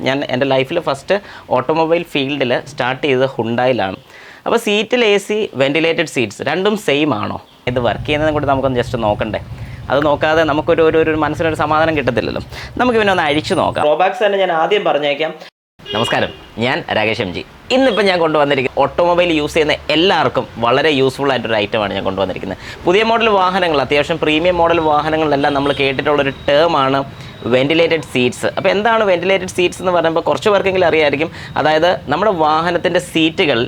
ഞാൻ എൻ്റെ ലൈഫിൽ ഫസ്റ്റ് ഓട്ടോമൊബൈൽ ഫീൽഡിൽ സ്റ്റാർട്ട് ചെയ്തത് ഹുണ്ടായിലാണ്. അപ്പോൾ സീറ്റിൽ എ സി, വെൻറ്റിലേറ്റഡ് സീറ്റ്സ് രണ്ടും സെയിം ആണോ? ഇത് വർക്ക് ചെയ്യുന്നതും കൂടി നമുക്കൊന്ന് ജസ്റ്റ് നോക്കണ്ടേ. അത് നോക്കാതെ നമുക്കൊരു മനസ്സിനൊരു സമാധാനം കിട്ടത്തില്ലല്ലോ. നമുക്ക് പിന്നെ ഒന്ന് അഴിച്ചു നോക്കാം. ഡ്രോബാക്സ് തന്നെ ഞാൻ ആദ്യം പറഞ്ഞേക്കാം. നമസ്കാരം, ഞാൻ രാകേഷ് എം ജി. ഇന്നിപ്പോൾ ഞാൻ കൊണ്ടുവന്നിരിക്കുന്നത് ഓട്ടോമൊബൈൽ യൂസ് ചെയ്യുന്ന എല്ലാവർക്കും വളരെ യൂസ്ഫുൾ ആയിട്ടൊരു ഐറ്റമാണ് ഞാൻ കൊണ്ടുവന്നിരിക്കുന്നത്. പുതിയ മോഡൽ വാഹനങ്ങൾ, അത്യാവശ്യം പ്രീമിയം മോഡൽ വാഹനങ്ങളിലെല്ലാം നമ്മൾ കേട്ടിട്ടുള്ളൊരു ടേമാണ് വെൻറ്റിലേറ്റഡ് സീറ്റ്സ്. അപ്പോൾ എന്താണ് വെൻറ്റിലേറ്റഡ് സീറ്റ്സ് എന്ന് പറയുമ്പോൾ കുറച്ച് പേർക്കെങ്കിലും അറിയായിരിക്കും. അതായത് നമ്മുടെ വാഹനത്തിൻ്റെ സീറ്റുകൾ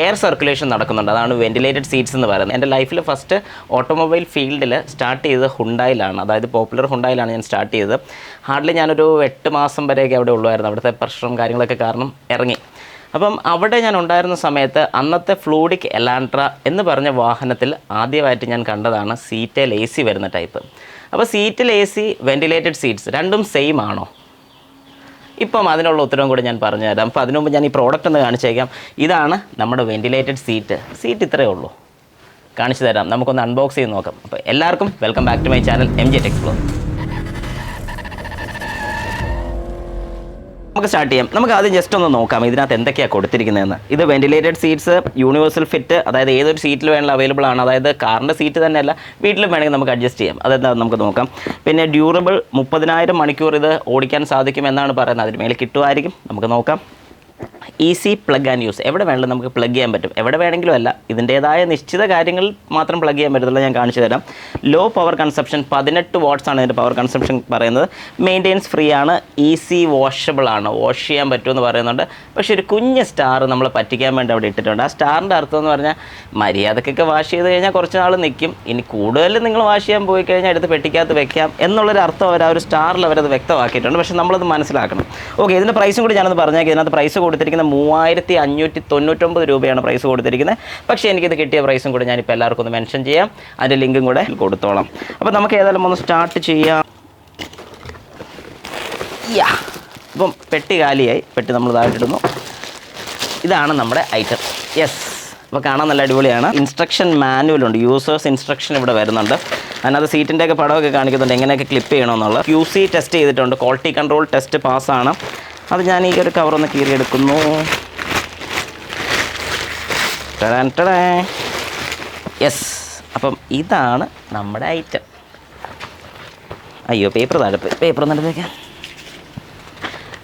എയർ സർക്കുലേഷൻ നടക്കുന്നുണ്ട്. അതാണ് വെൻറ്റിലേറ്റഡ് സീറ്റ്സ് എന്ന് പറയുന്നത്. എൻ്റെ ലൈഫിൽ ഫസ്റ്റ് ഓട്ടോമൊബൈൽ ഫീൽഡിൽ സ്റ്റാർട്ട് ചെയ്തത് ഹുണ്ടായിലാണ്. അതായത് പോപ്പുലർ ഹുണ്ടായിലാണ് ഞാൻ സ്റ്റാർട്ട് ചെയ്തത്. ഹാർഡ്ലി ഞാനൊരു 8 മാസം വരെയൊക്കെ അവിടെ ഉള്ളുമായിരുന്നു. അവിടുത്തെ പ്രഷറും കാര്യങ്ങളൊക്കെ കാരണം ഇറങ്ങി. അപ്പം അവിടെ ഞാൻ ഉണ്ടായിരുന്ന സമയത്ത് അന്നത്തെ ഫ്ലൂഡിക് എലാൻട്ര എന്ന് പറഞ്ഞ വാഹനത്തിൽ ആദ്യമായിട്ട് ഞാൻ കണ്ടതാണ് സീറ്റിൽ എ സി വരുന്ന ടൈപ്പ്. അപ്പോൾ സീറ്റിൽ എ സി, വെൻറ്റിലേറ്റഡ് സീറ്റ്സ് രണ്ടും സെയിം ആണോ? ഇപ്പം അതിനുള്ള ഉത്തരവും കൂടി ഞാൻ പറഞ്ഞു തരാം. അപ്പോൾ അതിനുമുമ്പ് ഞാൻ ഈ പ്രോഡക്റ്റ് ഒന്ന് കാണിച്ചേക്കാം. ഇതാണ് നമ്മുടെ വെൻറ്റിലേറ്റഡ് സീറ്റ്. ഇത്രയേ ഉള്ളൂ. കാണിച്ചു തരാം. നമുക്കൊന്ന് അൺബോക്സ് ചെയ്ത് നോക്കാം. അപ്പോൾ എല്ലാവർക്കും welcome back to my channel M G explore. നമുക്ക് സ്റ്റാർട്ട് ചെയ്യാം. നമുക്ക് ആദ്യം ജസ്റ്റ് ഒന്ന് നോക്കാം ഇതിനകത്ത് എന്തൊക്കെയാണ് കൊടുത്തിരിക്കുന്നതെന്ന്. ഇത് വെൻറ്റിലേറ്റഡ് സീറ്റ്സ്, യൂണിവേഴ്സൽ ഫിറ്റ്, അതായത് ഏതൊരു സീറ്റിൽ വേണമെങ്കിലും അവൈലബിൾ ആണ്. അതായത് കാറിൻ്റെ സീറ്റ് തന്നെയല്ല, വീട്ടിലും വേണമെങ്കിൽ നമുക്ക് അഡ്ജസ്റ്റ് ചെയ്യാം. അതെന്താ നമുക്ക് നോക്കാം. പിന്നെ ഡ്യൂറബിൾ, 30,000 മണിക്കൂർ ഇത് ഓടിക്കാൻ സാധിക്കുമെന്നാണ് പറയുന്നത്. അതിന് മേലെ കിട്ടുമായിരിക്കും. നമുക്ക് നോക്കാം. Easy plug and use. എവിടെ വേണമെങ്കിലും നമുക്ക് പ്ലഗ് ചെയ്യാൻ പറ്റും. എവിടെ വേണമെങ്കിലും അല്ല, ഇതിൻ്റേതായ നിശ്ചിത കാര്യങ്ങളിൽ മാത്രം പ്ലഗ് ചെയ്യാൻ പറ്റത്തുള്ളൂ. ഞാൻ കാണിച്ചു തരാം. ലോ പവർ കൺസപ്ഷൻ, 18 വാട്ട്സ് ആണ് ഇതിൻ്റെ പവർ കൺസപ്ഷൻ പറയുന്നത്. മെയിൻ്റെനൻസ് ഫ്രീ ആണ്. ഈസി വാഷബിൾ ആണ്, വാഷ് ചെയ്യാൻ പറ്റുമെന്ന് പറയുന്നുണ്ട്. പക്ഷേ ഒരു കുഞ്ഞ് സ്റ്റാർ നമ്മളെ പറ്റിക്കാൻ വേണ്ടി അവിടെ ഇട്ടിട്ടുണ്ട്. ആ സ്റ്റാറിൻ്റെ അർത്ഥം എന്ന് പറഞ്ഞാൽ മര്യാദക്കൊക്കെ വാഷ് ചെയ്ത് കഴിഞ്ഞാൽ കുറച്ച് നാൾ നിൽക്കും. ഇനി കൂടുതൽ നിങ്ങൾ വാഷ് ചെയ്യാൻ പോയി കഴിഞ്ഞാൽ എടുത്ത് പെട്ടിക്കകത്ത് വെക്കാം എന്നുള്ളൊരു അർത്ഥം അവർ ആ ഒരു സ്റ്റാറിൽ അവരത് വ്യക്തമാക്കിയിട്ടുണ്ട്. പക്ഷേ നമ്മളത് മനസ്സിലാക്കണം. ഓക്കെ, ഇതിൻ്റെ പ്രൈസും കൂടി ഞാനത് പറഞ്ഞേക്കാം. ഇതിനകത്ത് പ്രൈസ് കൊടുത്തിരിക്കുന്ന 3,599 രൂപയാണ് പ്രൈസ് കൊടുത്തിരിക്കുന്നത്. പക്ഷേ എനിക്കിത് കിട്ടിയ പ്രൈസും കൂടി ഞാനിപ്പോൾ എല്ലാവർക്കും ഒന്ന് മെൻഷൻ ചെയ്യാം. അതിൻ്റെ ലിങ്കും കൂടെ കൊടുത്തോളാം. അപ്പോൾ നമുക്ക് ഏതായാലും ഒന്ന് സ്റ്റാർട്ട് ചെയ്യാം. അപ്പം പെട്ടി കാലിയായി. പെട്ടി നമ്മൾ താഴ്ത്തിടുന്നു. ഇതാണ് നമ്മുടെ ഐറ്റം. യെസ്, അപ്പോൾ കാണാൻ നല്ല അടിപൊളിയാണ്. ഇൻസ്ട്രക്ഷൻ മാനുവലുണ്ട്. യൂസേഴ്സ് ഇൻസ്ട്രക്ഷൻ ഇവിടെ വരുന്നുണ്ട്. അതിനകത്ത് സീറ്റിൻ്റെയൊക്കെ പടമൊക്കെ കാണിക്കുന്നുണ്ട്, എങ്ങനെയൊക്കെ ക്ലിപ്പ് ചെയ്യണമെന്നുള്ള. QC ടെസ്റ്റ് ചെയ്തിട്ടുണ്ട്. ക്വാളിറ്റി കൺട്രോൾ ടെസ്റ്റ് പാസ്സാണ്. അത് ഞാൻ ഈ ഒരു കവറൊന്ന് കീറിയെടുക്കുന്നു. യെസ്, അപ്പം ഇതാണ് നമ്മുടെ ഐറ്റം. അയ്യോ, പേപ്പർ നടത്തേക്കാം.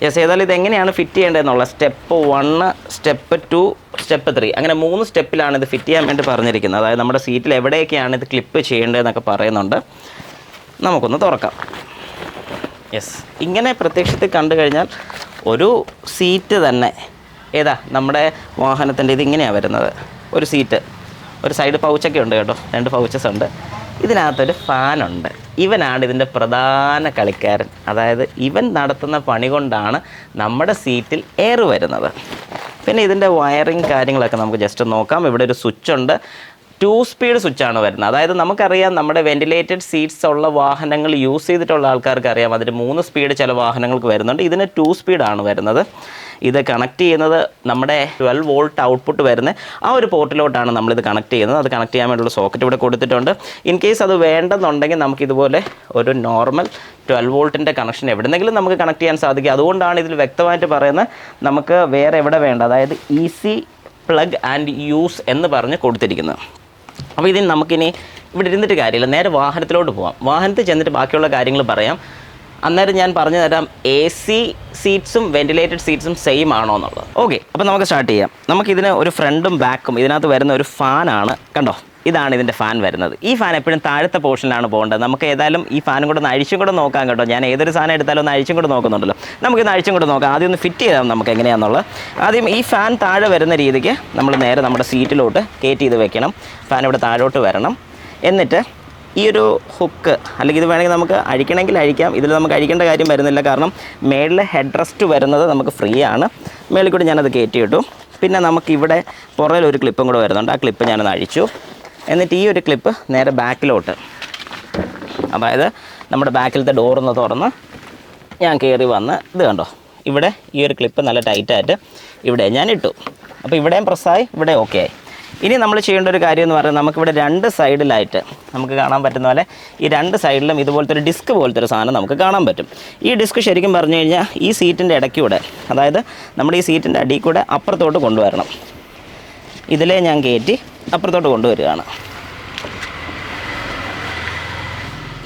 യെസ്, ഏതായാലും ഇതെങ്ങനെയാണ് ഫിറ്റ് ചെയ്യേണ്ടതെന്നുള്ള സ്റ്റെപ്പ് 1, സ്റ്റെപ്പ് 2, സ്റ്റെപ്പ് 3 അങ്ങനെ 3 സ്റ്റെപ്പിലാണ് ഇത് ഫിറ്റ് ചെയ്യാൻ വേണ്ടി പറഞ്ഞിരിക്കുന്നത്. അതായത് നമ്മുടെ സീറ്റിൽ എവിടെയൊക്കെയാണ് ഇത് ക്ലിപ്പ് ചെയ്യേണ്ടതെന്നൊക്കെ പറയുന്നുണ്ട്. നമുക്കൊന്ന് തുറക്കാം. യെസ്, ഇങ്ങനെ പ്രത്യക്ഷത്തിൽ കണ്ടു കഴിഞ്ഞാൽ ഒരു സീറ്റ് തന്നെ നമ്മുടെ വാഹനത്തിൻ്റെ ഇതിങ്ങനെയാണ് വരുന്നത്. ഒരു സീറ്റ്, ഒരു സൈഡ് പൗച്ചൊക്കെ ഉണ്ട് കേട്ടോ, 2 പൗച്ചസ് ഉണ്ട്. ഇതിനകത്തൊരു ഫാനുണ്ട്. ഇവനാണ് ഇതിൻ്റെ പ്രധാന കളിക്കാരൻ. അതായത് ഇവൻ നടത്തുന്ന പണി കൊണ്ടാണ് നമ്മുടെ സീറ്റിൽ എയർ വരുന്നത്. പിന്നെ ഇതിൻ്റെ വയറിങ് കാര്യങ്ങളൊക്കെ നമുക്ക് ജസ്റ്റ് നോക്കാം. ഇവിടെ ഒരു സ്വിച്ച് ഉണ്ട്. 2 സ്പീഡ് സ്വിച്ചാണ് വരുന്നത്. അതായത് നമുക്കറിയാം, നമ്മുടെ വെൻറ്റിലേറ്റഡ് സീറ്റ്സ് ഉള്ള വാഹനങ്ങൾ യൂസ് ചെയ്തിട്ടുള്ള ആൾക്കാർക്ക് അറിയാം, അതിന് 3 സ്പീഡ് ചില വാഹനങ്ങൾക്ക് വരുന്നുണ്ട്. ഇതിന് 2 സ്പീഡാണ് വരുന്നത്. ഇത് കണക്ട് ചെയ്യുന്നത് നമ്മുടെ 12 വോൾട്ട് ഔട്ട്പുട്ട് വരുന്ന ആ ഒരു പോർട്ടിലോട്ടാണ് നമ്മളിത് കണക്ട് ചെയ്യുന്നത്. അത് കണക്ട് ചെയ്യാൻ വേണ്ടിയുള്ള സോക്കറ്റ് ഇവിടെ കൊടുത്തിട്ടുണ്ട്. ഇൻ കേസ് അത് വേണ്ടെന്നുണ്ടെങ്കിൽ നമുക്കിതുപോലെ ഒരു നോർമൽ 12 വോൾട്ടിൻ്റെ കണക്ഷൻ എവിടെന്നെങ്കിലും നമുക്ക് കണക്ട് ചെയ്യാൻ സാധിക്കും. അതുകൊണ്ടാണ് ഇതിൽ വ്യക്തമായിട്ട് പറയുന്നത് നമുക്ക് വേറെ എവിടെ വേണ്ട, അതായത് ഈസി പ്ലഗ് ആൻഡ് യൂസ് എന്ന് പറഞ്ഞ് കൊടുത്തിരിക്കുന്നത്. അപ്പോൾ ഇതിന് നമുക്കിനി ഇവിടെ ഇരുന്നിട്ട് കാര്യമില്ല, നേരെ വാഹനത്തിലോട്ട് പോകാം. വാഹനത്തിൽ ചെന്നിട്ട് ബാക്കിയുള്ള കാര്യങ്ങൾ പറയാം. അന്നേരം ഞാൻ പറഞ്ഞു തരാം AC സീറ്റ്സും വെൻറ്റിലേറ്റഡ് സീറ്റ്സും സെയിം ആണോ എന്നുള്ളത്. ഓക്കെ, അപ്പോൾ നമുക്ക് സ്റ്റാർട്ട് ചെയ്യാം. നമുക്കിതിന് ഒരു ഫ്രണ്ടും ബാക്കും, ഇതിനകത്ത് വരുന്ന ഒരു ഫാനാണ്. കണ്ടോ, ഇതാണ് ഇതിൻ്റെ ഫാൻ വരുന്നത്. ഈ ഫാൻ എപ്പോഴും താഴത്തെ പോർഷനിലാണ് പോകേണ്ടത്. നമുക്ക് ഏതായാലും ഈ ഫാനും കൂടെ ഒന്ന് അഴിച്ചും കൂടെ നോക്കാം കേട്ടോ. ഞാൻ ഏതൊരു സാധനം എടുത്താലും ഒന്ന് അഴിച്ചും കൂടെ നോക്കുന്നുണ്ടല്ലോ. നമുക്കിന്ന് അഴിച്ചും കൂടെ നോക്കാം. ആദ്യം ഒന്ന് ഫിറ്റ് ചെയ്താൽ നമുക്ക് എങ്ങനെയാണെന്നുള്ളത്. ആദ്യം ഈ ഫാൻ താഴെ വരുന്ന രീതിക്ക് നമ്മൾ നേരെ നമ്മുടെ സീറ്റിലോട്ട് കയറ്റി ചെയ്ത് വെക്കണം. ഫാൻ ഇവിടെ താഴോട്ട് വരണം. എന്നിട്ട് ഈ ഒരു ഹുക്ക്, അല്ലെങ്കിൽ ഇത് വേണമെങ്കിൽ നമുക്ക് അഴിക്കണമെങ്കിൽ അഴിക്കാം. ഇതിൽ നമുക്ക് അഴിക്കേണ്ട കാര്യം വരുന്നില്ല, കാരണം മേളിൽ ഹെഡ് റെസ്റ്റ് വരുന്നത് നമുക്ക് ഫ്രീ ആണ്. മേളിൽ കൂടി ഞാനത് കയറ്റി ഇട്ടു. പിന്നെ നമുക്കിവിടെ പുറകിൽ ഒരു ക്ലിപ്പും കൂടെ വരുന്നുണ്ട്. ആ ക്ലിപ്പ് ഞാനത് അഴിച്ചു. എന്നിട്ട് ഈ ഒരു ക്ലിപ്പ് നേരെ ബാക്കിലോട്ട്, അതായത് നമ്മുടെ ബാക്കിലത്തെ ഡോറൊന്ന് തുറന്ന് ഞാൻ കയറി വന്ന് ഇത് കണ്ടോ, ഇവിടെ ഈ ഒരു ക്ലിപ്പ് നല്ല ടൈറ്റായിട്ട് ഇവിടെ ഞാൻ ഇട്ടു. അപ്പോൾ ഇവിടെയും പ്രസ്സായി, ഇവിടെ ഓക്കെ ആയി. ഇനി നമ്മൾ ചെയ്യേണ്ട ഒരു കാര്യം എന്ന് പറയുന്നത് നമുക്കിവിടെ രണ്ട് സൈഡിലായിട്ട് നമുക്ക് കാണാൻ പറ്റുന്ന പോലെ ഈ രണ്ട് സൈഡിലും ഇതുപോലത്തെ ഒരു ഡിസ്ക് പോലത്തെ ഒരു സാധനം നമുക്ക് കാണാൻ പറ്റും. ഈ ഡിസ്ക് ശരിക്കും പറഞ്ഞു കഴിഞ്ഞാൽ ഈ സീറ്റിൻ്റെ ഇടയ്ക്കൂടെ, അതായത് നമ്മുടെ ഈ സീറ്റിൻ്റെ അടിയിൽ കൂടെ അപ്പുറത്തോട്ട് കൊണ്ടുവരണം. ഇതിലേ ഞാൻ കയറ്റി അപ്പുറത്തോട്ട് കൊണ്ടുവരികയാണ്.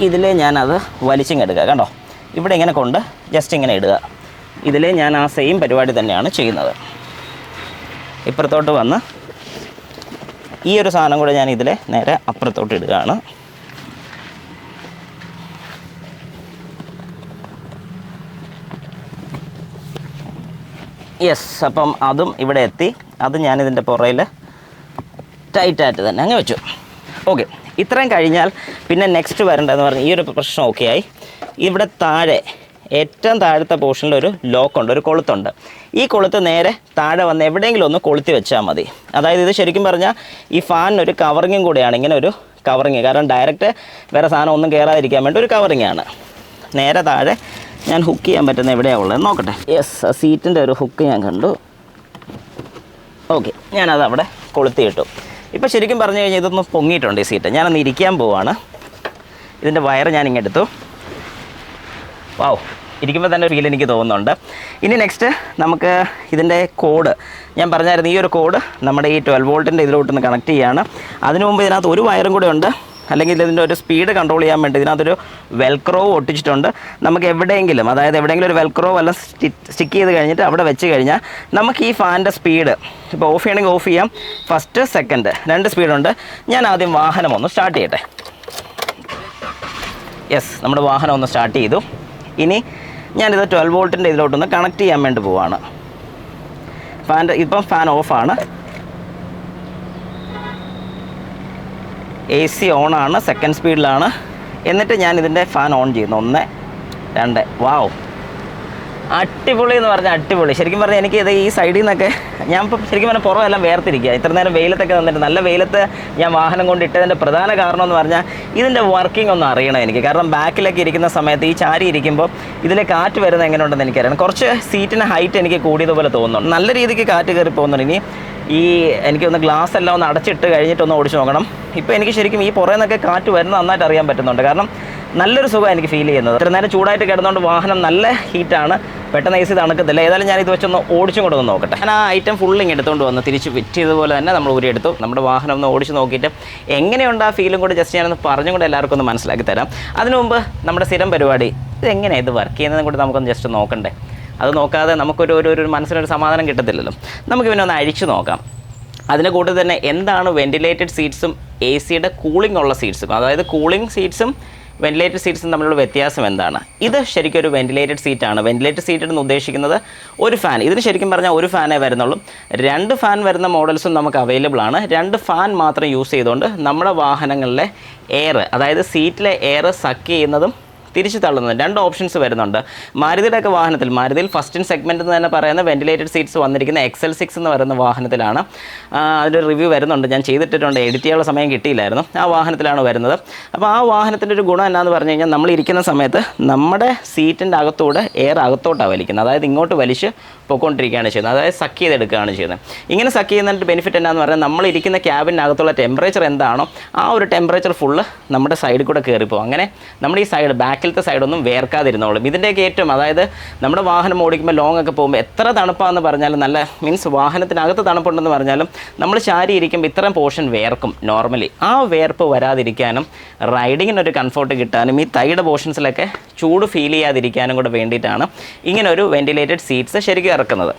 ഇതിലേ ഞാനത് വലിച്ചിങ്ങെടുക്കുക. കണ്ടോ, ഇവിടെ ഇങ്ങനെ കൊണ്ട് ജസ്റ്റ് ഇങ്ങനെ ഇടുക. ഇതിലേ ഞാൻ ആ സെയിം പരിപാടി തന്നെയാണ് ചെയ്യുന്നത്. ഇപ്പുറത്തോട്ട് വന്ന് ഈ ഒരു സാധനം കൂടെ ഞാൻ ഇതിലെ നേരെ അപ്പുറത്തോട്ട് ഇടുകയാണ്. യെസ്, അപ്പം അതും ഇവിടെ എത്തി. അത് ഞാനിതിൻ്റെ പുറയിൽ ടൈറ്റായിട്ട് തന്നെ അങ്ങ് വെച്ചു. ഓക്കെ, ഇത്രയും കഴിഞ്ഞാൽ പിന്നെ നെക്സ്റ്റ് വരേണ്ടതെന്ന് പറഞ്ഞാൽ ഈ ഒരു പ്രശ്നം ഓക്കെ ആയി. ഇവിടെ താഴെ ഏറ്റവും താഴത്തെ പോർഷനിൽ ഒരു ലോക്കുണ്ട്, ഒരു കൊളുത്തുണ്ട്. ഈ കൊളുത്ത് നേരെ താഴെ വന്ന് എവിടെയെങ്കിലും ഒന്ന് കൊളുത്തി വെച്ചാൽ മതി. അതായത് ഇത് ശരിക്കും പറഞ്ഞാൽ ഈ ഫാനിനൊരു കവറിങ്ങും കൂടെയാണ്, ഇങ്ങനെ ഒരു കവറിങ്. കാരണം ഡയറക്റ്റ് വേറെ സാധനം ഒന്നും കയറാതിരിക്കാൻ വേണ്ടി ഒരു കവറിങ്ങാണ്. നേരെ താഴെ ഞാൻ ഹുക്ക് ചെയ്യാൻ പറ്റുന്ന എവിടെയാണ് ഉള്ളത് നോക്കട്ടെ. യെസ്, സീറ്റിൻ്റെ ഒരു ഹുക്ക് ഞാൻ കണ്ടു. ഓക്കെ, ഞാനത് അവിടെ കൊളുത്തി ഇട്ടു. ഇപ്പോൾ ശരിക്കും പറഞ്ഞു കഴിഞ്ഞാൽ ഇതൊന്ന് പൊങ്ങിയിട്ടുണ്ട് ഈ സീറ്റ്. ഞാനൊന്ന് ഇരിക്കാൻ പോവാണ്. ഇതിൻ്റെ വയർ ഞാൻ ഇങ്ങെടുത്തു. വാവ്, ഇരിക്കുമ്പോൾ തന്നെ ഒരു ഫീൽ എനിക്ക് തോന്നുന്നുണ്ട്. ഇനി നെക്സ്റ്റ് നമുക്ക് ഇതിൻ്റെ കോഡ് ഞാൻ പറഞ്ഞായിരുന്നു. ഈ ഒരു കോഡ് നമ്മുടെ ഈ 12 വോൾട്ടിൻ്റെ ഇതിലോട്ടൊന്ന് കണക്ട് ചെയ്യുകയാണ്. അതിനു മുമ്പ് ഇതിനകത്ത് ഒരു വയറും കൂടെ ഉണ്ട്. അല്ലെങ്കിൽ ഇതിൻ്റെ ഒരു സ്പീഡ് കൺട്രോൾ ചെയ്യാൻ വേണ്ടി ഇതിനകത്തൊരു വെൽക്രോ ഒട്ടിച്ചിട്ടുണ്ട്. നമുക്ക് എവിടെയെങ്കിലും, അതായത് എവിടെയെങ്കിലും ഒരു വെൽക്രോ വല്ല സ്റ്റിക്ക് ചെയ്ത് കഴിഞ്ഞിട്ട് അവിടെ വെച്ച് കഴിഞ്ഞാൽ നമുക്ക് ഈ ഫാനിൻ്റെ സ്പീഡ് ഇപ്പോൾ ഓഫ് ചെയ്യണമെങ്കിൽ ഓഫ് ചെയ്യാം. First, second, 2 സ്പീഡുണ്ട്. ഞാൻ ആദ്യം വാഹനം ഒന്ന് സ്റ്റാർട്ട് ചെയ്യട്ടെ. യെസ്, നമ്മുടെ വാഹനം ഒന്ന് സ്റ്റാർട്ട് ചെയ്തു. ഇനി ഞാനിത് 12 വോൾട്ടിൻ്റെ ഇതിലോട്ടൊന്ന് കണക്ട് ചെയ്യാൻ വേണ്ടി പോവാണ്. ഇപ്പം ഫാൻ ഓഫാണ്. AC ഓണാണ്, സെക്കൻഡ് സ്പീഡിലാണ്. എന്നിട്ട് ഞാൻ ഇതിൻ്റെ ഫാൻ ഓൺ ചെയ്യുന്നു. 1, 2. വാവ്, അടിപൊളി എന്ന് പറഞ്ഞാൽ അടിപൊളി. ശരിക്കും പറഞ്ഞാൽ എനിക്ക് ഇത് ഈ സൈഡിൽ നിന്നൊക്കെ ഞാൻ ഇപ്പം ശരിക്കും പറഞ്ഞാൽ പുറമെല്ലാം വേർതിരിക്കുക. ഇത്ര നേരം വെയിലത്തൊക്കെ വന്നിട്ട് നല്ല വെയിലത്ത് ഞാൻ വാഹനം കൊണ്ട് ഇട്ടതിൻ്റെ പ്രധാന കാരണം എന്ന് പറഞ്ഞാൽ ഇതിൻ്റെ വർക്കിംഗ് ഒന്ന് അറിയണം എനിക്ക്. കാരണം ബാക്കിലൊക്കെ ഇരിക്കുന്ന സമയത്ത് ഈ ചാരി ഇരിക്കുമ്പോൾ ഇതിലെ കാറ്റ് വരുന്നത് എങ്ങനെയുണ്ടെന്ന് എനിക്കറിയണം. കുറച്ച് സീറ്റിന് ഹൈറ്റ് എനിക്ക് കൂടിയതുപോലെ തോന്നുന്നുണ്ട്. നല്ല രീതിക്ക് കാറ്റ് കയറി പോകുന്നുണ്ട്. ഇനി ഈ എനിക്കൊന്ന് ഗ്ലാസ് എല്ലാം ഒന്ന് അടച്ചിട്ട് കഴിഞ്ഞിട്ടൊന്ന് ഓടിച്ച് നോക്കണം. ഇപ്പോൾ എനിക്ക് ശരിക്കും ഈ പുറമെ നിന്നൊക്കെ കാറ്റ് വരുന്നത് നന്നായിട്ട് അറിയാൻ പറ്റുന്നുണ്ട്. കാരണം നല്ലൊരു സുഖം എനിക്ക് ഫീൽ ചെയ്യുന്നത്. ഇത്ര നേരം ചൂടായിട്ട് കിടന്നുകൊണ്ട് വാഹനം നല്ല ഹീറ്റാണ്, പെട്ടെന്ന് AC തണുക്കത്തില്ല. ഏതായാലും ഞാനിത് വെച്ചൊന്ന് ഓടിച്ചും കൂടെ ഒന്ന് നോക്കട്ടെ. ഞാൻ ആ ഐറ്റം ഫുള്ളിങ് എടുത്തുകൊണ്ട് വന്ന് തിരിച്ച് ഫിറ്റ് ചെയ്തതുപോലെ തന്നെ നമ്മൾ ഊരിയെടുത്തു. നമ്മുടെ വാഹനം ഒന്ന് ഓടിച്ച് നോക്കിയിട്ട് എങ്ങനെയുണ്ട് ആ ഫീലും കൂടെ ജസ്റ്റ് ഞാനൊന്ന് പറഞ്ഞും കൂടെ എല്ലാവർക്കും ഒന്ന് മനസ്സിലാക്കി തരാം. അതിനു മുമ്പ് നമ്മുടെ സ്ഥിരം പരിപാടി ഇത് എങ്ങനെയാണ് ഇത് വർക്ക് ചെയ്യുന്നതും കൂടി നമുക്കൊന്ന് ജസ്റ്റ് നോക്കണ്ടേ. അത് നോക്കാതെ നമുക്കൊരു മനസ്സിനൊരു സമാധാനം കിട്ടത്തില്ലല്ലോ. നമുക്ക് പിന്നെ ഒന്ന് അഴിച്ചു നോക്കാം. അതിൻ്റെ കൂടെ തന്നെ എന്താണ് വെൻറ്റിലേറ്റഡ് സീറ്റ്സും AC-യുടെ കൂളിംഗ് ഉള്ള സീറ്റ്സും, അതായത് കൂളിംഗ് സീറ്റ്സും വെൻറ്റിലേറ്റഡ് സീറ്റ്സും തമ്മിലുള്ള വ്യത്യാസം എന്താണ്. ഇത് ശരിക്കും ഒരു വെൻറ്റിലേറ്റഡ് സീറ്റാണ്. വെൻറ്റിലേറ്റഡ് സീറ്റ് എന്ന് ഉദ്ദേശിക്കുന്നത് ഒരു ഫാൻ. ഇതിന് ശരിക്കും പറഞ്ഞാൽ ഒരു ഫാനേ വരുന്നുള്ളൂ. 2 ഫാൻ വരുന്ന മോഡൽസും നമുക്ക് അവൈലബിൾ ആണ്. 2 ഫാൻ മാത്രം യൂസ് ചെയ്തുകൊണ്ട് നമ്മുടെ വാഹനങ്ങളിലെ എയർ, അതായത് സീറ്റിലെ എയർ സക്ക് ചെയ്യുന്നതും തിരിച്ചു തള്ളുന്നത് 2 ഓപ്ഷൻസ് വരുന്നുണ്ട്. മാരുതിയുടെയൊക്കെ വാഹനത്തിൽ, മാരുതിയിൽ ഫസ്റ്റ് ഇൻ സെഗ്മെൻറ്റ് എന്ന് തന്നെ പറയുന്ന വെൻറ്റിലേറ്റഡ് സീറ്റ്സ് വന്നിരിക്കുന്ന XL6 എന്ന് പറയുന്ന വാഹനത്തിലാണ്. അതിൻ്റെ റിവ്യൂ വരുന്നുണ്ട്, ഞാൻ ചെയ്തിട്ടുണ്ട്. എഡിറ്റ് ചെയ്യാനുള്ള സമയം കിട്ടിയില്ലായിരുന്നു. ആ വാഹനത്തിലാണ് വരുന്നത്. അപ്പോൾ ആ വാഹനത്തിൻ്റെ ഒരു ഗുണം എന്നാന്ന് പറഞ്ഞു കഴിഞ്ഞാൽ നമ്മൾ ഇരിക്കുന്ന സമയത്ത് നമ്മുടെ സീറ്റിൻ്റെ അകത്തൂടെ എയർ അകത്തോട്ടാണ് വലിക്കുന്നത്. അതായത് ഇങ്ങോട്ട് വലിച്ച് പൊയ്ക്കൊണ്ടിരിക്കുകയാണ് ചെയ്യുന്നത്. അതായത് സക്ക് ചെയ്തെടുക്കുകയാണ് ചെയ്യുന്നത്. ഇങ്ങനെ സക്ക് ചെയ്യുന്നതിൻ്റെ ബെനിഫിറ്റ് എന്നാന്ന് പറഞ്ഞാൽ നമ്മളിരിക്കുന്ന ക്യാബിനകത്തുള്ള ടെമ്പറേച്ചർ എന്താണോ ആ ഒരു ടെമ്പറേച്ചർ ഫുള്ള് നമ്മുടെ സൈഡിൽ കൂടെ കയറിപ്പോകും. അങ്ങനെ നമ്മുടെ ഈ സൈഡ് ബാക്കിലത്തെ സൈഡൊന്നും വേർക്കാതിരുന്നോളും. ഇതിൻ്റെയൊക്കെ ഏറ്റവും, അതായത് നമ്മുടെ വാഹനം ഓടിക്കുമ്പോൾ ലോങ് ഒക്കെ പോകുമ്പോൾ എത്ര തണുപ്പാണെന്ന് പറഞ്ഞാലും, നല്ല മീൻസ് വാഹനത്തിനകത്ത് തണുപ്പുണ്ടെന്ന് പറഞ്ഞാലും നമ്മൾ ചാരി ഇരിക്കുമ്പോൾ ഇത്രയും പോർഷൻ വേർക്കും നോർമലി. ആ വേർപ്പ് വരാതിരിക്കാനും റൈഡിങ്ങിനൊരു കംഫർട്ട് കിട്ടാനും ഈ തൈയുടെ പോർഷൻസിലൊക്കെ ചൂട് ഫീൽ ചെയ്യാതിരിക്കാനും കൂടെ വേണ്ടിയിട്ടാണ് ഇങ്ങനെ ഒരു വെൻറ്റിലേറ്റഡ് സീറ്റ്സ് ശരിക്കും ഇറക്കുന്നത്.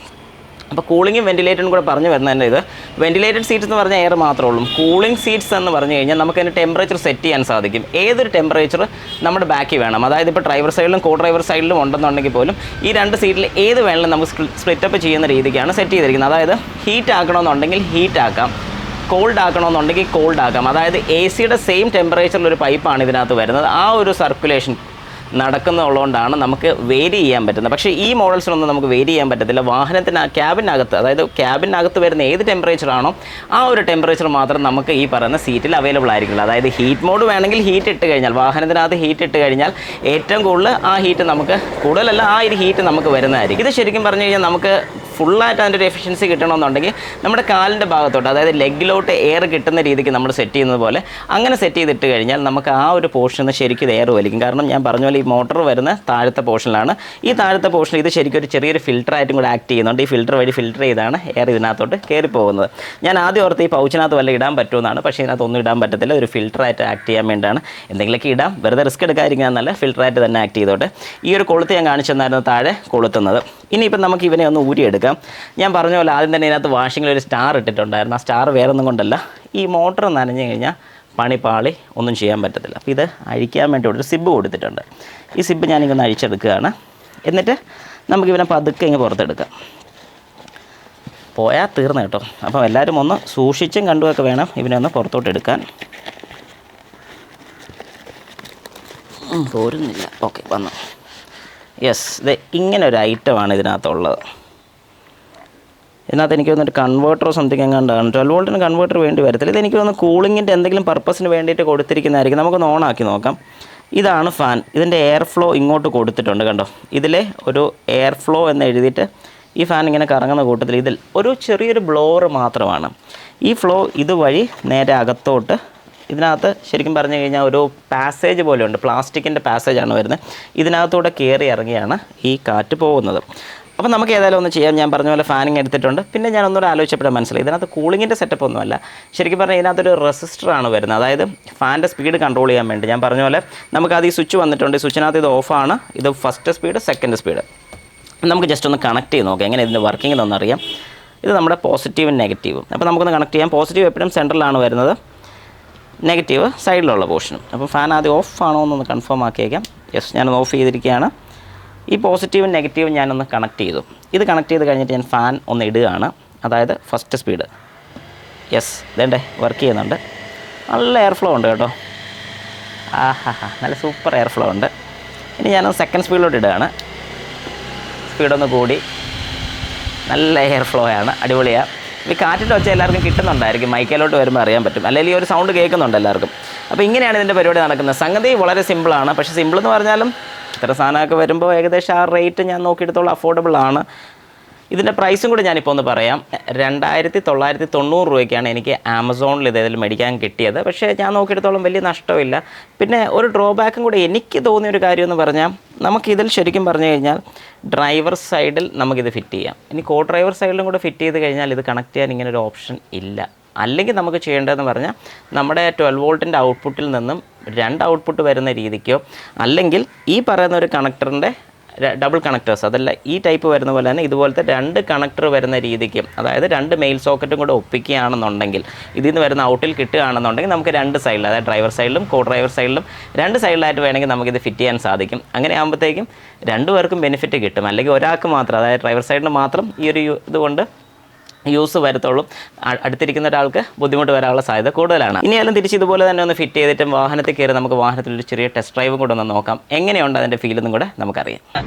അപ്പോൾ കൂളിങ്ങും വെൻറ്റിലേറ്ററും കൂടെ പറഞ്ഞു വരുന്നതിൻ്റെ ഇത് വെൻറ്റിലേറ്റഡ് സീറ്റ്സ് എന്ന് പറഞ്ഞാൽ എയർ മാത്രമേ ഉള്ളൂ. കൂളിംഗ് സീറ്റ്സ് എന്ന് പറഞ്ഞു കഴിഞ്ഞാൽ നമുക്ക് അതിൻ്റെ ടെമ്പറേച്ചർ സെറ്റ് ചെയ്യാൻ സാധിക്കും. ഏതൊരു ടെമ്പറേച്ചർ നമ്മുടെ ബാക്കിൽ വേണം. അതായത് ഇപ്പോൾ ഡ്രൈവർ സൈഡിലും കോ ഡ്രൈവർ സൈഡിലും ഉണ്ടെന്നുണ്ടെങ്കിൽ പോലും ഈ 2 സീറ്റിൽ ഏത് വേണമെങ്കിലും നമുക്ക് സ്പ്ലിറ്റപ്പ് ചെയ്യുന്ന രീതിക്കാണ് സെറ്റ് ചെയ്തിരിക്കുന്നത്. അതായത് ഹീറ്റ് ആക്കണമെന്നുണ്ടെങ്കിൽ ഹീറ്റ് ആക്കാം, കോൾഡ് ആക്കണമെന്നുണ്ടെങ്കിൽ കോൾഡ് ആക്കാം. അതായത് AC-യുടെ സെയിം ടെമ്പറേച്ചറിലൊരു പൈപ്പാണ് ഇതിനകത്ത് വരുന്നത്. ആ ഒരു സർക്കുലേഷൻ നടക്കുന്നതുകൊണ്ടാണ് നമുക്ക് വേരി ചെയ്യാൻ പറ്റുന്നത്. പക്ഷേ ഈ മോഡൽസിനൊന്നും നമുക്ക് വേരി ചെയ്യാൻ പറ്റത്തില്ല. വാഹനത്തിന് ക്യാബിനകത്ത്, അതായത് ക്യാബിനകത്ത് വരുന്ന ഏത് ടെമ്പറേച്ചറാണോ ആ ഒരു ടെമ്പറേച്ചർ മാത്രം നമുക്ക് ഈ പറയുന്ന സീറ്റിൽ അവൈലബിൾ ആയിരിക്കില്ല. അതായത് ഹീറ്റ് മോഡ് വേണമെങ്കിൽ ഹീറ്റ് ഇട്ട് കഴിഞ്ഞാൽ, വാഹനത്തിനകത്ത് ഹീറ്റ് ഇട്ട് കഴിഞ്ഞാൽ ഏറ്റവും കൂടുതൽ ആ ഹീറ്റ് നമുക്ക് കൂടുതലല്ല, ആ ഒരു ഹീറ്റ് നമുക്ക് വരുന്നതായിരിക്കും. ഇത് ശരിക്കും പറഞ്ഞു കഴിഞ്ഞാൽ നമുക്ക് ഫുള്ളായിട്ട് അതിൻ്റെ ഒരു എഫിഷ്യൻസി കിട്ടണമെന്നുണ്ടെങ്കിൽ നമ്മുടെ കാലിൻ്റെ ഭാഗത്തോട്ട്, അതായത് ലെഗിലോട്ട് എയർ കിട്ടുന്ന രീതിക്ക് നമ്മൾ സെറ്റ് ചെയ്യുന്നത് പോലെ അങ്ങനെ സെറ്റ് ചെയ്തിട്ട് കഴിഞ്ഞാൽ നമുക്ക് ആ ഒരു പോർഷനിൽ നിന്ന് ശരിക്കും എയർ വലിക്കും. കാരണം ഞാൻ പറഞ്ഞ പോലെ ഈ മോട്ടർ വരുന്ന താഴത്തെ പോർഷനിലാണ്. ഈ താഴത്തെ പോർഷൻ ഇത് ശരിക്കും ഒരു ചെറിയൊരു ഫിൽറ്ററായിട്ടും കൂടെ ആക്ട് ചെയ്യുന്നുണ്ട്. ഈ ഫിൽറ്റർ വഴി ഫിൽറ്റർ ചെയ്താണ് എയർ ഇതിനകത്തോട്ട് കയറി പോകുന്നത്. ഞാൻ ആദ്യം ഓർത്ത് ഈ പൗച്ചിനകത്ത് വല്ല ഇടാൻ പറ്റുമെന്നാണ്. പക്ഷേ ഇതിനകത്തൊന്നും ഇടാൻ പറ്റത്തില്ല. ഒരു ഫിൽറ്ററായിട്ട് ആക്ട് ചെയ്യാൻ വേണ്ടിയാണ്. എന്തെങ്കിലുമൊക്കെ ഇടാം, വെറുതെ റിസ്ക് എടുക്കാതിരിക്കാൻ നല്ല ഫിൽറ്ററായിട്ട് തന്നെ ആക്ട് ചെയ്തോട്ടെ. ഈ ഒരു കൊളുത്ത് ഞാൻ കാണിച്ചു തന്നായിരുന്നു താഴെ കൊളുത്തുന്നത്. ഇനിയിപ്പം നമുക്ക് ഇവനെ ഒന്ന് ഊരിയെടുക്കാം. ഞാൻ പറഞ്ഞ പോലെ ആദ്യം തന്നെ ഇതിനകത്ത് വാഷിങ്ങിൽ ഒരു സ്റ്റാർ ഇട്ടിട്ടുണ്ടായിരുന്നു. ആ സ്റ്റാർ വേറെ ഒന്നും കൊണ്ടല്ല, ഈ മോട്ടർ നനഞ്ഞു കഴിഞ്ഞാൽ പണി പാളി ഒന്നും ചെയ്യാൻ പറ്റത്തില്ല. അപ്പോൾ ഇത് അഴിക്കാൻ വേണ്ടി ഒരു സിബ് കൊടുത്തിട്ടുണ്ട്. ഈ സിബ് ഞാനിങ്ങനെ അഴിച്ചെടുക്കുകയാണ്. എന്നിട്ട് നമുക്കിവനെ പതുക്കെ ഇങ്ങ് പുറത്തെടുക്കാം. പോയാൽ തീർന്നു കേട്ടോ. അപ്പം എല്ലാവരും ഒന്ന് സൂക്ഷിച്ചും കണ്ടുമൊക്കെ വേണം ഇവനെ ഒന്ന് പുറത്തോട്ട് എടുക്കാൻ. പോരുന്നില്ല. ഓക്കെ, വന്നു. യെസ്, ഇത് ഇങ്ങനെ ഒരു ഐറ്റമാണ് ഇതിനകത്തുള്ളത്. ഇതിനകത്ത് എനിക്ക് തോന്നുന്നൊരു കൺവേർട്ടറോ സംതിങ് എങ്ങാണ്ടാണ്. 12 വോൾട്ടിന് കൺവേർട്ടർ വേണ്ടി വരത്തില്ല. ഇതെനിക്ക് തോന്നുന്നു കൂളിങ്ങിൻ്റെ എന്തെങ്കിലും പർപ്പസിന് വേണ്ടിയിട്ട് കൊടുത്തിരിക്കുന്നതായിരിക്കും. നമുക്കൊന്ന് ഓണാക്കി നോക്കാം. ഇതാണ് ഫാൻ. ഇതിൻ്റെ എയർ ഫ്ലോ ഇങ്ങോട്ട് കൊടുത്തിട്ടുണ്ട് കണ്ടോ. ഇതിൽ ഒരു എയർ ഫ്ലോ എന്ന് എഴുതിയിട്ട് ഈ ഫാൻ ഇങ്ങനെ കറങ്ങുന്ന കൂട്ടത്തിൽ ഇതിൽ ഒരു ചെറിയൊരു ബ്ലോവർ മാത്രമാണ്. ഈ ഫ്ലോ ഇതുവഴി നേരെ അകത്തോട്ട് ഇതിനകത്ത് ശരിക്കും പറഞ്ഞു കഴിഞ്ഞാൽ ഒരു പാസേജ് പോലെയുണ്ട്. പ്ലാസ്റ്റിക്കിൻ്റെ പാസേജാണ് വരുന്നത്. ഇതിനകത്തൂടെ കയറി ഇറങ്ങിയാണ് ഈ കാറ്റ് പോകുന്നത്. അപ്പോൾ നമുക്ക് ഏതായാലും ഒന്ന് ചെയ്യാം. ഞാൻ പറഞ്ഞ പോലെ ഫാനിങ് എടുത്തിട്ടുണ്ട്. പിന്നെ ഞാൻ ഒന്നുകൂടെ ആലോചിച്ചപ്പോഴാണ് മനസ്സിലായി ഇതിനകത്ത് കൂളിങ്ങിൻ്റെ സെറ്റപ്പ് ഒന്നുമല്ല. ശരിക്കും പറഞ്ഞാൽ ഇതിനകത്തൊരു റെസിസ്റ്ററാണ് വരുന്നത്. അതായത് ഫാനിൻ്റെ സ്പീഡ് കൺട്രോൾ ചെയ്യാൻ വേണ്ടി. ഞാൻ പറഞ്ഞ പോലെ നമുക്കത് ഈ സ്വിച്ച് വന്നിട്ടുണ്ട്. ഈ സ്വിച്ചിനകത്ത് ഇത് ഓഫാണ്. ഇത് ഫസ്റ്റ് സ്പീഡ്, സെക്കൻഡ് സ്പീഡ്. നമുക്ക് ജസ്റ്റ് ഒന്ന് കണക്ട് ചെയ്ത് നോക്കാം എങ്ങനെ ഇതിൻ്റെ വർക്കിംഗ് എന്നൊന്നറിയാം. ഇത് നമ്മുടെ പോസിറ്റീവും നെഗറ്റീവും. അപ്പോൾ നമുക്കൊന്ന് കണക്ട് ചെയ്യാം. പോസിറ്റീവ് എപ്പോഴും സെൻട്രലാണ് വരുന്നത്, നെഗറ്റീവ് സൈഡിലുള്ള പോർഷനും. അപ്പോൾ ഫാൻ ആദ്യം ഓഫ് ആണോ എന്നൊന്ന് കൺഫേം ആക്കിയേക്കാം. യെസ്, ഞാനൊന്ന് ഓഫ് ചെയ്തിരിക്കുകയാണ്. ഈ പോസിറ്റീവും നെഗറ്റീവും ഞാനൊന്ന് കണക്ട് ചെയ്തു. ഇത് കണക്ട് ചെയ്ത് കഴിഞ്ഞിട്ട് ഞാൻ ഫാൻ ഒന്ന് ഇടുകയാണ്. അതായത് ഫസ്റ്റ് സ്പീഡ്. യെസ്, ഇതേണ്ടേ വർക്ക് ചെയ്യുന്നുണ്ട്. നല്ല എയർ ഫ്ലോ ഉണ്ട് കേട്ടോ. നല്ല സൂപ്പർ എയർ ഫ്ലോ ഉണ്ട്. ഇനി ഞാനൊന്ന് സെക്കൻഡ് സ്പീഡിലോട്ട് ഇടുകയാണ്. സ്പീഡൊന്ന് കൂടി. നല്ല എയർ ഫ്ലോ ആണ്, അടിപൊളിയാണ്. ഈ കാറ്റിൻ്റെ ഒച്ച എല്ലാവർക്കും കിട്ടുന്നുണ്ടായിരിക്കും. മൈക്കിലോട്ട് വരുമ്പോൾ അറിയാൻ പറ്റും. അല്ലെങ്കിൽ ഈ ഒരു സൗണ്ട് കേൾക്കുന്നുണ്ട് എല്ലാവർക്കും. അപ്പോൾ ഇങ്ങനെയാണ് ഇതിൻ്റെ പരിപാടി നടക്കുന്നത്. സംഗതി വളരെ സിമ്പിളാണ്. പക്ഷേ സിമ്പിൾ എന്ന് പറഞ്ഞാലും ഇത്ര സാധനമൊക്കെ വരുമ്പോൾ ഏകദേശം ആ റേറ്റ് ഞാൻ നോക്കിയെടുത്തോളം അഫോർഡബിൾ ആണ്. ഇതിൻ്റെ പ്രൈസും കൂടി ഞാനിപ്പോൾ ഒന്ന് പറയാം. 2990 രൂപയ്ക്കാണ് എനിക്ക് ആമസോണിൽ ഇതിൽ മേടിക്കാൻ കിട്ടിയത്. പക്ഷേ ഞാൻ നോക്കിയെടുത്തോളം വലിയ നഷ്ടമില്ല. പിന്നെ ഒരു ഡ്രോബാക്കും കൂടി എനിക്ക് തോന്നിയൊരു കാര്യമെന്ന് പറഞ്ഞാൽ നമുക്കിതിൽ ശരിക്കും പറഞ്ഞു കഴിഞ്ഞാൽ ഡ്രൈവർ സൈഡിൽ നമുക്കിത് ഫിറ്റ് ചെയ്യാം. ഇനി കോ ഡ്രൈവർ സൈഡിലും കൂടെ ഫിറ്റ് ചെയ്ത് കഴിഞ്ഞാൽ ഇത് കണക്ട് ചെയ്യാൻ ഇങ്ങനൊരു ഓപ്ഷൻ ഇല്ല. അല്ലെങ്കിൽ നമുക്ക് ചെയ്യേണ്ടതെന്ന് പറഞ്ഞാൽ നമ്മുടെ 12 വോൾട്ടിൻ്റെ ഔട്ട്പുട്ടിൽ നിന്നും 2 ഔട്ട്പുട്ട് വരുന്ന രീതിക്കോ, അല്ലെങ്കിൽ ഈ പറയുന്ന ഒരു കണക്ടറിൻ്റെ ഡബിൾ കണക്ടേഴ്സ്, അതല്ല ഈ ടൈപ്പ് വരുന്ന പോലെ തന്നെ ഇതുപോലത്തെ 2 കണക്ടർ വരുന്ന രീതിക്ക്, അതായത് 2 മെയിൽ സോക്കറ്റും കൂടെ ഒപ്പിക്കുകയാണെന്നുണ്ടെങ്കിൽ, ഇതിൽ നിന്ന് വരുന്ന ഔട്ടിൽ കിട്ടുകയാണെന്നുണ്ടെങ്കിൽ നമുക്ക് 2 സൈഡിൽ, അതായത് ഡ്രൈവർ സൈഡിലും കോ ഡ്രൈവർ സൈഡിലും 2 സൈഡിലായിട്ട് വേണമെങ്കിൽ നമുക്കിത് ഫിറ്റ് ചെയ്യാൻ സാധിക്കും. അങ്ങനെ ആകുമ്പോഴത്തേക്കും 2 പേർക്കും ബെനിഫിറ്റ് കിട്ടും. അല്ലെങ്കിൽ ഒരാൾക്ക് മാത്രം, അതായത് ഡ്രൈവർ സൈഡിന് മാത്രം ഈ ഒരു ഇതുകൊണ്ട് യൂസ് വരത്തുള്ളൂ. അടുത്തിരിക്കുന്ന ഒരാൾക്ക് ബുദ്ധിമുട്ട് വരാനുള്ള സാധ്യത കൂടുതലാണ്. ഇനിയാലും തിരിച്ച് ഇതുപോലെ തന്നെ ഒന്ന് ഫിറ്റ് ചെയ്തിട്ടും വാഹനത്തിൽ കയറി നമുക്ക് വാഹനത്തിലൊരു ചെറിയ ടെസ്റ്റ് ഡ്രൈവും കൂടെ ഒന്ന് നോക്കാം. എങ്ങനെയുണ്ട് അതിൻ്റെ ഫീലെന്നും കൂടെ നമുക്കറിയാം.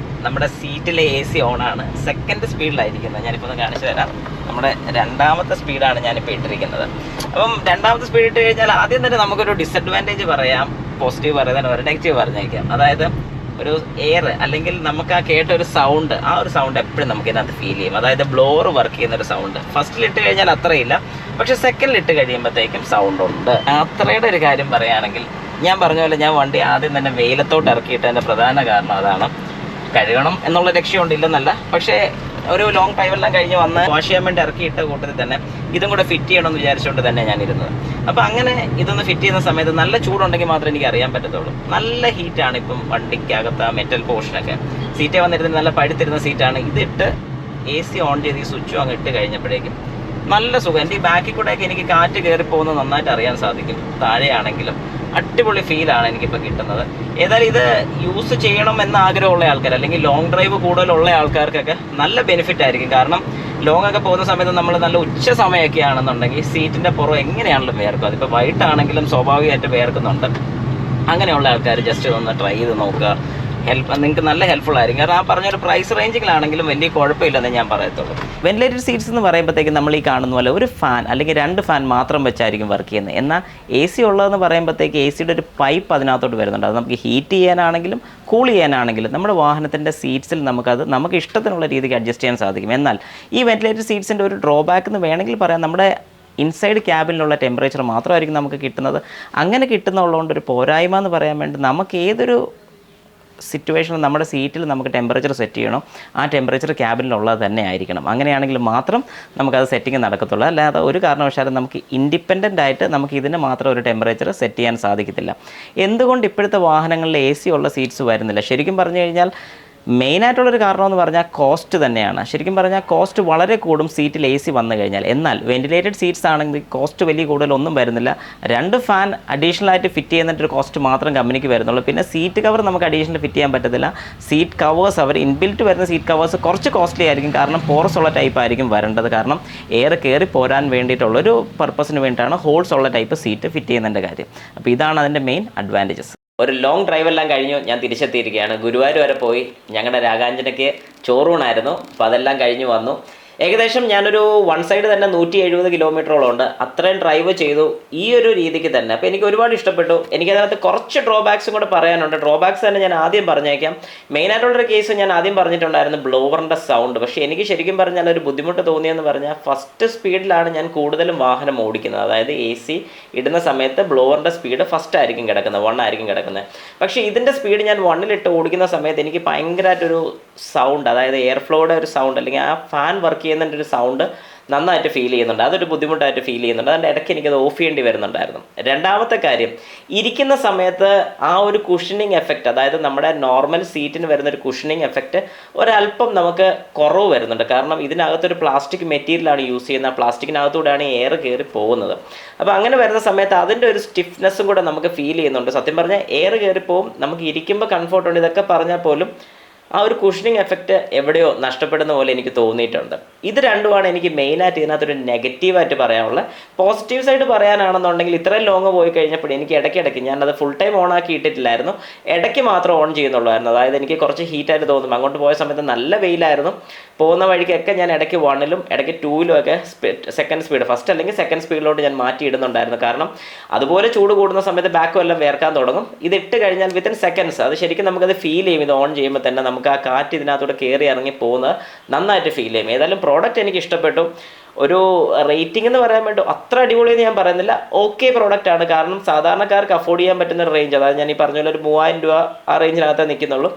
നമ്മുടെ സീറ്റിലെ AC ഓണാണ്. സെക്കൻഡ് സ്പീഡിലായിരിക്കുന്നത്. ഞാനിപ്പോൾ ഒന്ന് കാണിച്ചു തരാം. നമ്മുടെ 2ാമത്തെ സ്പീഡാണ് ഞാനിപ്പോൾ ഇട്ടിരിക്കുന്നത്. അപ്പം 2ാമത്തെ സ്പീഡ് ഇട്ട് കഴിഞ്ഞാൽ ആദ്യം തന്നെ നമുക്കൊരു ഡിസഡ്വാൻറ്റേജ് പറയാം. പോസിറ്റീവ് പറയുന്നതിന് ഒരു നെഗറ്റീവ് പറഞ്ഞേക്കാം. അതായത് ഒരു എയർ, അല്ലെങ്കിൽ നമുക്ക് ആ കേട്ട ഒരു സൗണ്ട്, ആ ഒരു സൗണ്ട് എപ്പോഴും നമുക്ക് ഇതിനകത്ത് ഫീൽ ചെയ്യും. അതായത് ബ്ലോർ വർക്ക് ചെയ്യുന്നൊരു സൗണ്ട്. ഫസ്റ്റിലിട്ട് കഴിഞ്ഞാൽ അത്രയില്ല, പക്ഷേ സെക്കൻഡിലിട്ട് കഴിയുമ്പോഴത്തേക്കും സൗണ്ട് ഉണ്ട്. അത്രയുടെ ഒരു കാര്യം പറയുകയാണെങ്കിൽ, ഞാൻ പറഞ്ഞ പോലെ ഞാൻ വണ്ടി ആദ്യം തന്നെ വെയിലത്തോട്ട് ഇറക്കിയിട്ടതിൻ്റെ പ്രധാന കാരണം അതാണ്. കഴുകണം എന്നുള്ള ലക്ഷ്യമുണ്ടില്ലെന്നല്ല, പക്ഷേ ഒരു ലോങ് ഡ്രൈവെല്ലാം കഴിഞ്ഞ് വന്ന് വാഷ് ചെയ്യാൻ വേണ്ടി ഇറക്കിയിട്ട കൂട്ടത്തിൽ തന്നെ ഇതും കൂടെ ഫിറ്റ് ചെയ്യണമെന്ന് വിചാരിച്ചുകൊണ്ട് തന്നെ ഞാനിരുന്നത്. അപ്പോൾ അങ്ങനെ ഇതൊന്ന് ഫിറ്റ് ചെയ്യുന്ന സമയത്ത് നല്ല ചൂടുണ്ടെങ്കിൽ മാത്രമേ എനിക്ക് അറിയാൻ പറ്റത്തുള്ളൂ. നല്ല ഹീറ്റാണ് ഇപ്പം വണ്ടിക്കകത്ത് ആ മെറ്റൽ പോർഷനൊക്കെ. സീറ്റേ വന്നിരുന്നത് നല്ല പഴുത്തിരുന്ന സീറ്റാണ്. ഇതിട്ട് AC ഓൺ ചെയ്ത് ഈ സ്വിച്ചും അങ്ങ് ഇട്ട് കഴിഞ്ഞപ്പോഴേക്കും നല്ല സുഖം. എൻ്റെ ഈ ബാക്കിൽ കൂടെയൊക്കെ എനിക്ക് കാറ്റ് കയറി പോകുന്നത് നന്നായിട്ട് അറിയാൻ സാധിക്കും. താഴെയാണെങ്കിലും അടിപൊളി ഫീലാണ് എനിക്കിപ്പോൾ കിട്ടുന്നത്. ഏതായാലും ഇത് യൂസ് ചെയ്യണം എന്ന ആഗ്രഹമുള്ള ആൾക്കാർ, അല്ലെങ്കിൽ ലോങ് ഡ്രൈവ് കൂടുതലുള്ള ആൾക്കാർക്കൊക്കെ നല്ല ബെനിഫിറ്റ് ആയിരിക്കും. കാരണം ലോങ് ഒക്കെ പോകുന്ന സമയത്ത് നമ്മൾ നല്ല ഉച്ച സമയമൊക്കെ ആണെന്നുണ്ടെങ്കിൽ സീറ്റിൻ്റെ പുറം എങ്ങനെയാണല്ലോ വേർക്കും. അതിപ്പോൾ വൈകിട്ടാണെങ്കിലും സ്വാഭാവികമായിട്ട് വേർക്കുന്നുണ്ട്. അങ്ങനെയുള്ള ആൾക്കാർ ജസ്റ്റ് ഒന്ന് ട്രൈ ചെയ്ത് നോക്കുക. നിങ്ങൾക്ക് നല്ല ഹെൽപ്ഫുൾ ആയിരിക്കും. കാരണം ആ പറഞ്ഞൊരു പ്രൈസ് റേഞ്ചിലാണെങ്കിലും വലിയ കുഴപ്പമില്ലെന്ന് ഞാൻ പറയത്തുള്ളൂ. വെന്റിലേറ്റഡ് സീറ്റ്സ് എന്ന് പറയുമ്പോഴത്തേക്കും നമ്മൾ ഈ കാണുന്ന പോലെ ഒരു ഫാൻ അല്ലെങ്കിൽ 2 ഫാൻ മാത്രം വെച്ചായിരിക്കും വർക്ക് ചെയ്യുന്നത്. എന്നാൽ എ സി ഉള്ളതെന്ന് പറയുമ്പോഴത്തേക്ക് എ സിയുടെ ഒരു പൈപ്പ് അതിനകത്തോട്ട് വരുന്നുണ്ട്. അത് നമുക്ക് ഹീറ്റ് ചെയ്യാനാണെങ്കിലും കൂൾ ചെയ്യാനാണെങ്കിലും നമ്മുടെ വാഹനത്തിൻ്റെ സീറ്റ്സിൽ നമുക്ക് ഇഷ്ടത്തിനുള്ള രീതിക്ക് അഡ്ജസ്റ്റ് ചെയ്യാൻ സാധിക്കും. എന്നാൽ ഈ വെന്റിലേറ്റഡ് സീറ്റ്സിൻ്റെ ഒരു ഡ്രോബാക്ക് എന്ന് വേണമെങ്കിൽ പറയാം, നമ്മുടെ ഇൻസൈഡ് ക്യാബിനുള്ള ടെമ്പറേച്ചർ മാത്രമായിരിക്കും നമുക്ക് കിട്ടുന്നത്. അങ്ങനെ കിട്ടുന്നതുകൊണ്ട് ഒരു പോരായ്മ എന്ന് പറയാൻ വേണ്ടി നമുക്ക് ഏതൊരു സിറ്റുവേഷനിൽ നമ്മുടെ സീറ്റിൽ നമുക്ക് ടെമ്പറേച്ചർ സെറ്റ് ചെയ്യണം, ആ ടെമ്പറേച്ചർ ക്യാബിനിലുള്ളത് തന്നെ ആയിരിക്കണം. അങ്ങനെയാണെങ്കിൽ മാത്രം നമുക്കത് സെറ്റിങ് നടക്കത്തുള്ളൂ. അല്ലാതെ ഒരു കാരണവശാലും നമുക്ക് ഇൻഡിപെൻഡൻ്റ് ആയിട്ട് നമുക്ക് ഇതിന് മാത്രം ഒരു ടെമ്പറേച്ചർ സെറ്റ് ചെയ്യാൻ സാധിക്കത്തില്ല. എന്തുകൊണ്ട് ഇപ്പോഴത്തെ വാഹനങ്ങളിൽ എ സി ഉള്ള സീറ്റ്സ് വരുന്നില്ല? ശരിക്കും പറഞ്ഞു കഴിഞ്ഞാൽ മെയിനായിട്ടുള്ളൊരു കാരണമെന്ന് പറഞ്ഞാൽ കോസ്റ്റ് തന്നെയാണ്. ശരിക്കും പറഞ്ഞാൽ കോസ്റ്റ് വളരെ കൂടും സീറ്റിൽ എ സി വന്നു കഴിഞ്ഞാൽ. എന്നാൽ വെന്റിലേറ്റഡ് സീറ്റ്സ് ആണെങ്കിൽ കോസ്റ്റ് വലിയ കൂടുതലൊന്നും വരുന്നില്ല. 2 ഫാൻ അഡീഷണലായിട്ട് ഫിറ്റ് ചെയ്യുന്നതിൻ്റെ ഒരു കോസ്റ്റ് മാത്രം കമ്പനിക്ക് വരുന്നുള്ളൂ. പിന്നെ സീറ്റ് കവർ നമുക്ക് അഡീഷണൽ ഫിറ്റ് ചെയ്യാൻ പറ്റത്തില്ല. സീറ്റ് കവേഴ്സ് അവർ ഇൻബിൽറ്റ് വരുന്ന സീറ്റ് കവേഴ്സ് കുറച്ച് കോസ്റ്റ്ലി ആയിരിക്കും. കാരണം പോറസ് ഉള്ള ടൈപ്പ് ആയിരിക്കും വരേണ്ടത്. കാരണം എയർ കയറി പോരാൻ വേണ്ടിയിട്ടുള്ളൊരു പർപ്പസിന് വേണ്ടിയിട്ടാണ് ഹോൾസ് ഉള്ള ടൈപ്പ് സീറ്റ് ഫിറ്റ് ചെയ്യുന്നതിൻ്റെ കാര്യം. അപ്പോൾ ഇതാണ് അതിൻ്റെ മെയിൻ അഡ്വാൻറ്റേജസ്. ഒരു ലോങ് ഡ്രൈവെല്ലാം കഴിഞ്ഞു ഞാൻ തിരിച്ചെത്തിയിരിക്കുകയാണ്. ഗുരുവായൂർ വരെ പോയി. ഞങ്ങളുടെ രാഗാഞ്ജനയ്ക്ക് ചോറൂണായിരുന്നു. അപ്പോൾ അതെല്ലാം കഴിഞ്ഞ് വന്നു. ഏകദേശം ഞാനൊരു വൺ സൈഡ് തന്നെ 170 കിലോമീറ്ററോളം ഉണ്ട്. അത്രയും ഡ്രൈവ് ചെയ്തു ഈ ഒരു രീതിക്ക് തന്നെ. അപ്പോൾ എനിക്ക് ഒരുപാട് ഇഷ്ടപ്പെട്ടു. എനിക്കതിനകത്ത് കുറച്ച് ഡ്രോബാക്സും കൂടെ പറയാനുണ്ട്. ഡ്രോബാക്സ് തന്നെ ഞാൻ ആദ്യം പറഞ്ഞേക്കാം. മെയിനായിട്ടുള്ളൊരു കേസ് ഞാൻ ആദ്യം പറഞ്ഞിട്ടുണ്ടായിരുന്നു, ബ്ലോവറിൻ്റെ സൗണ്ട്. പക്ഷേ എനിക്ക് ശരിക്കും പറഞ്ഞാൽ ഒരു ബുദ്ധിമുട്ട് തോന്നിയെന്ന് പറഞ്ഞാൽ ഫസ്റ്റ് സ്പീഡിലാണ് ഞാൻ കൂടുതലും വാഹനം ഓടിക്കുന്നത്. അതായത് എ സി ഇടുന്ന സമയത്ത് ബ്ലോവറിൻ്റെ സ്പീഡ് ഫസ്റ്റ് ആയിരിക്കും കിടക്കുന്നത്, 1 ആയിരിക്കും കിടക്കുന്നത്. പക്ഷേ ഇതിൻ്റെ സ്പീഡ് ഞാൻ 1-ലിട്ട് ഓടിക്കുന്ന സമയത്ത് എനിക്ക് ഭയങ്കരമായിട്ടൊരു സൗണ്ട്, അതായത് എയർ ഫ്ലോയുടെ ഒരു സൗണ്ട് അല്ലെങ്കിൽ ആ ഫാൻ വർക്ക് ചെയ്യുന്നതിൻ്റെ ഒരു സൗണ്ട് നന്നായിട്ട് ഫീൽ ചെയ്യുന്നുണ്ട്. അതൊരു ബുദ്ധിമുട്ടായിട്ട് ഫീൽ ചെയ്യുന്നുണ്ട്. അതിൻ്റെ ഇടയ്ക്ക് എനിക്കത് ഓഫ് ചെയ്യേണ്ടി വരുന്നുണ്ടായിരുന്നു. രണ്ടാമത്തെ കാര്യം, ഇരിക്കുന്ന സമയത്ത് ആ ഒരു കുഷനിങ് എഫക്റ്റ്, അതായത് നമ്മുടെ നോർമൽ സീറ്റിന് വരുന്നൊരു കുഷനിങ് എഫക്റ്റ് ഒരല്പം നമുക്ക് കുറവ് വരുന്നുണ്ട്. കാരണം ഇതിനകത്തൊരു പ്ലാസ്റ്റിക് മെറ്റീരിയലാണ് യൂസ് ചെയ്യുന്നത്. ആ പ്ലാസ്റ്റിക്കിനകത്തൂടെയാണ് എയർ കയറി പോകുന്നത്. അപ്പോൾ അങ്ങനെ വരുന്ന സമയത്ത് അതിൻ്റെ ഒരു സ്റ്റിഫ്നെസ്സും കൂടെ നമുക്ക് ഫീൽ ചെയ്യുന്നുണ്ട്. സത്യം പറഞ്ഞാൽ എയർ കയറിപ്പോവും, നമുക്ക് ഇരിക്കുമ്പോൾ കംഫർട്ടുണ്ട്. ഇതൊക്കെ പറഞ്ഞാൽ പോലും ആ ഒരു കുഷനിങ് എഫക്റ്റ് എവിടെയോ നഷ്ടപ്പെടുന്ന പോലെ എനിക്ക് തോന്നിയിട്ടുണ്ട്. ഇത് രണ്ടുമാണ് എനിക്ക് മെയിനായിട്ട് ഇതിനകത്തൊരു നെഗറ്റീവായിട്ട് പറയാനുള്ളത്. പോസിറ്റീവ് സൈഡ് പറയാനാണെന്നുണ്ടെങ്കിൽ ഇത്രയും ലോങ് പോയി കഴിഞ്ഞപ്പോൾ എനിക്ക് ഇടയ്ക്കിടയ്ക്ക്, ഞാനത് ഫുൾ ടൈം ഓൺ ആക്കി ഇട്ടിട്ടില്ലായിരുന്നു, ഇടയ്ക്ക് മാത്രം ഓൺ ചെയ്യുന്നുള്ളായിരുന്നു. അതായത് എനിക്ക് കുറച്ച് ഹീറ്റായിട്ട് തോന്നും. അങ്ങോട്ട് പോയ സമയത്ത് നല്ല വെയിലായിരുന്നു. പോകുന്ന വഴിക്കൊക്കെ ഞാൻ ഇടയ്ക്ക് 1-ലും ഇടയ്ക്ക് 2-ലും ഒക്കെ സെക്കൻഡ് സ്പീഡ്, ഫസ്റ്റ് അല്ലെങ്കിൽ സെക്കൻഡ് സ്പീഡിലോട്ട് ഞാൻ മാറ്റി ഇടുന്നുണ്ടായിരുന്നു. കാരണം അതുപോലെ ചൂട് കൂടുന്ന സമയത്ത് ബാക്കും എല്ലാം വേർക്കാൻ തുടങ്ങും. ഇത് ഇട്ട് കഴിഞ്ഞാൽ വിത്തിൻ സെക്കൻഡ്സ് അത് ശരിക്കും നമുക്കത് ഫീൽ ചെയ്യും. ഇത് ഓൺ ചെയ്യുമ്പോൾ തന്നെ നമുക്ക് ആ കാറ്റ് ഇതിനകത്തൂടെ കയറി ഇറങ്ങി പോകുന്നത് നന്നായിട്ട് ഫീൽ ചെയ്യും. ഏതായാലും പ്രോഡക്റ്റ് എനിക്ക് ഇഷ്ടപ്പെട്ടു. ഒരു റേറ്റിംഗ് എന്ന് പറയാൻ വേണ്ടി അത്ര അടിപൊളിയെന്ന് ഞാൻ പറയുന്നില്ല, ഓക്കെ പ്രോഡക്റ്റാണ്. കാരണം സാധാരണക്കാർക്ക് അഫോർഡ് ചെയ്യാൻ പറ്റുന്ന ഒരു റേഞ്ച്, അതായത് ഞാൻ ഈ പറഞ്ഞ പോലെ ഒരു 3000 രൂപ ആ റേഞ്ചിനകത്തേ നിൽക്കുന്നുള്ളൂ.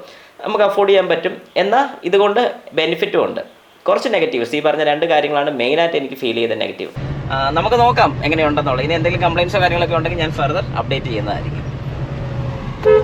നമുക്ക് അഫോർഡ് ചെയ്യാൻ പറ്റും. എന്നാൽ ഇതുകൊണ്ട് ബെനിഫിറ്റും ഉണ്ട്. കുറച്ച് നെഗറ്റീവ്സ്, ഈ പറഞ്ഞ 2 കാര്യങ്ങളാണ് മെയിനായിട്ട് എനിക്ക് ഫീൽ ചെയ്ത നെഗറ്റീവ്. നമുക്ക് നോക്കാം എങ്ങനെയുണ്ടെന്നുള്ളത്. ഇനി എന്തെങ്കിലും കംപ്ലയിൻസോ കാര്യങ്ങളൊക്കെ ഉണ്ടെങ്കിൽ ഞാൻ ഫർദർ അപ്ഡേറ്റ് ചെയ്യുന്നതായിരിക്കും.